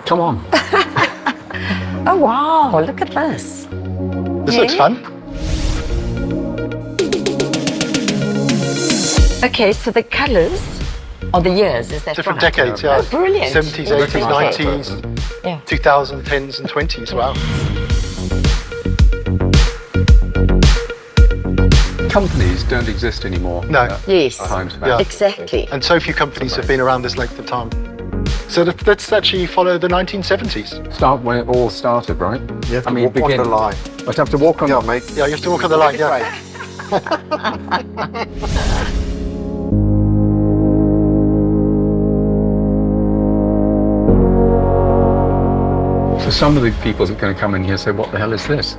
Come on. Oh, wow, look at this. This looks fun. Okay, so the colours are the years, is that Different right? decades, yeah. Oh, brilliant. 70s, Oh, 80s, right. 90s, Yeah. 2010s and 20s, wow. Companies don't exist anymore. No. Yes, Times back. Yeah. exactly. And so few companies have been around this length of time. So let's actually follow the 1970s. Start when it all started, right? You have to I mean, walk on the line. I'd have to walk on. Yeah, mate. Yeah, you have to walk on the line, yeah. So some of the people are going to come in here and say, "What the hell is this?"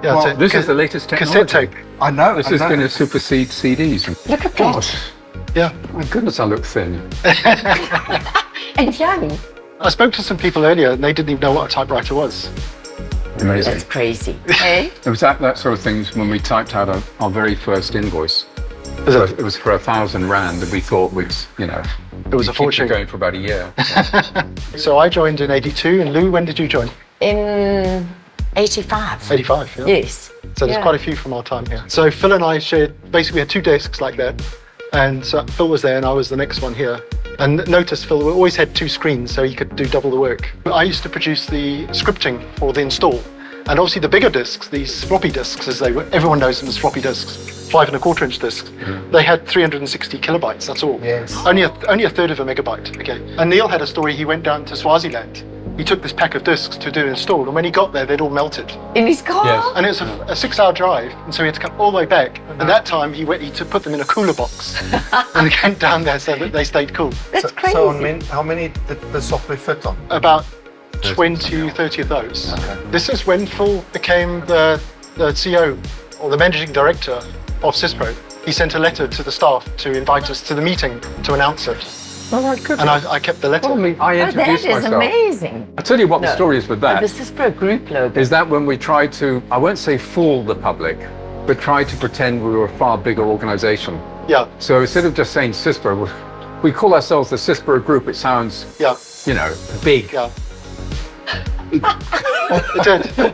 Yeah, Well, so This is the latest technology. cassette tape. I know. This I is know. going to supersede CDs. Look at that. Gosh, Yeah. my goodness, I look thin. And young. I spoke to some people earlier and they didn't even know what a typewriter was. Amazing. That's crazy. Hey? It was that sort of thing when we typed out our very first invoice. Was So it? it was for 1,000 rand, and we thought we'd, It was a we'd keep fortune. it going for about a year. So I joined in 82, and Lou, when did you join? In 85. 85, yeah. Yes. So there's Yeah. quite a few from our time here. So Phil and I shared, basically we had 2 desks like that. And so Phil was there and I was the next one here. And notice Phil always had 2 screens so he could do double the work. I used to produce the scripting for the install. And obviously the bigger discs, these floppy discs, as they were, everyone knows them as floppy discs, 5 1/4 inch discs. They had 360 kilobytes, that's all. Yes. Only a third of a megabyte, okay. And Neil had a story, he went down to Swaziland. He took this pack of discs to do an install, and when he got there, they'd all melted. In his car? Yes. And it was a 6-hour drive, and so he had to come all the way back. And that time, he went to put them in a cooler box, and he went down there so that they stayed cool. That's crazy. So how many did the software fit on? About 20, 30 of those. Okay. This is when Phil became the CEO, or the managing director of Syspro. He sent a letter to the staff to invite us to the meeting to announce it. Oh my goodness. And I kept the letter. Well, I Oh, that introduced is myself. amazing. I'll tell you what the No. story is with that. The Syspro group logo. Is that when we tried to, I won't say fool the public, but tried to pretend we were a far bigger organization. Yeah, So instead of just saying Syspro, we call ourselves the Syspro Group. It sounds, yeah, big. yeah. It did.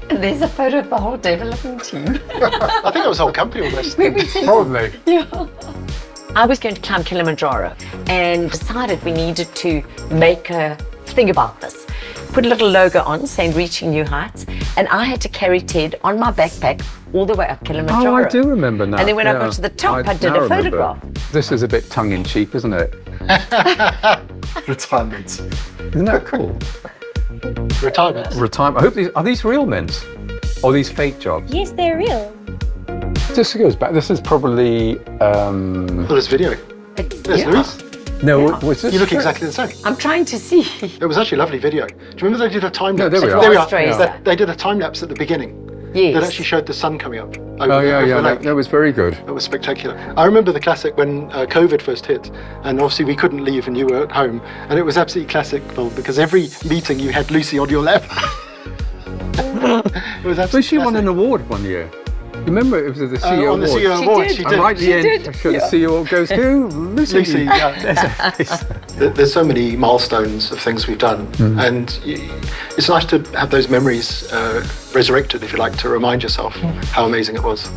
And there's a photo of the whole development team. I think it was the whole company almost. Probably. I was going to climb Kilimanjaro and decided we needed to make a thing about this. Put a little logo on saying reaching new heights, and I had to carry Ted on my backpack all the way up Kilimanjaro. Oh, I do remember now. And then when I yeah. got to the top, I did now a remember. photograph. This is a bit tongue-in-cheek, isn't it? Retirement. Isn't that cool? Retirement. Retirement. I hope are these real mints? Or these fake jobs? Yes, they're real. This goes back. This is probably. Well, there's video. There's Yeah. Louise. No, was this? You look exactly the same. I'm trying to see. It was actually a lovely video. Do you remember they did a time No, lapse? there we are. There we It was are. Fraser. They did a time lapse at the beginning. Yes. That actually showed the sun coming up. Oh yeah, over yeah. the That, lake. that was very good. That was spectacular. I remember the classic when COVID first hit, and obviously we couldn't leave and you were at home, and it was absolutely classic, Phil, because every meeting you had Lucy on your lap. It was absolutely But she won classic. an award one year. Remember, it was the CEO on the Awards. CEO She Awards, did. she And did. right at the She end, did. the CEO goes to Lucy. Lucy, yeah. There's so many milestones of things we've done, and it's nice to have those memories resurrected, if you like, to remind yourself how amazing it was.